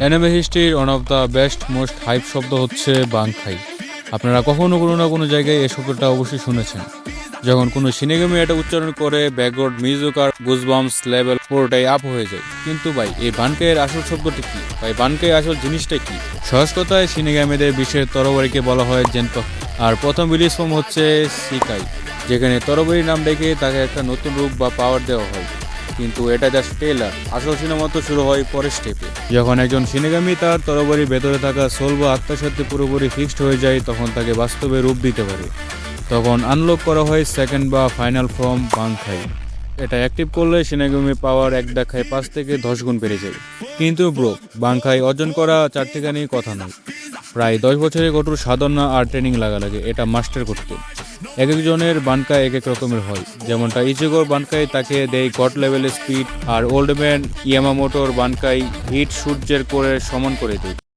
Anime হিস্ট্রির one of the best most hype শব্দ হচ্ছে বাংখাই। আপনারা কখনো কোনো না কোনো জায়গায় এই শব্দটা অবশ্যই শুনেছেন। যখন কোনো সিনেগেমে এটা উচ্চারণ করে ব্যাকগ্রাউন্ড মিউজিক আর গুজবাম্পস লেভেল পুরোটাই আপ হয়ে যায়। কিন্তু ভাই এই বানকাইয়ের আসল শব্দটি কি? ভাই বানকাই আসল জিনিসটা কি? সহজ কথায় সিনেগেমেদের বিশেষ তরবারিকে বলা হয় জেনপা। আর প্রথম রিলিজ ফর্ম হচ্ছে সিকাই, যেখানে তরবারির নাম ডেকে তাকে একটা নতুন রূপ বা পাওয়ার দেওয়া হয়। কিন্তু এটা জাস্ট ট্রেলার, আসল সিনেমা তো শুরু হয় পরের স্টেপে। যখন একজন সিনেগামী তার তরবারির ভেতরে থাকা সোল বা আত্মার সাথে পুরোপুরি ফিক্সড হয়ে যায়, তখন তাকে বাস্তবে রূপ দিতে পারে। তখন আনলক করা হয় সেকেন্ড বা ফাইনাল ফর্ম বাংখাই। এটা অ্যাক্টিভ করলে সিনেগামি পাওয়ার এক দেখায় 5 থেকে 10 গুণ বেড়ে যায়। কিন্তু ব্রো, বাংখাই অর্জন করা চারটিখানি কথা নয়, প্রায় 10 বছরের কঠোর সাধনা আর ট্রেনিং লাগে এটা মাস্টার করতে। এক একজনের বানকাই এক এক রকমের হয়। যেমনটা ইচিগোর বানকাই তাকে দেয় গড লেভেলের স্পিড, আর ওল্ড ম্যান ইয়ামামোটোর বানকাই হিট সূর্যের করে সমান করে দেয়।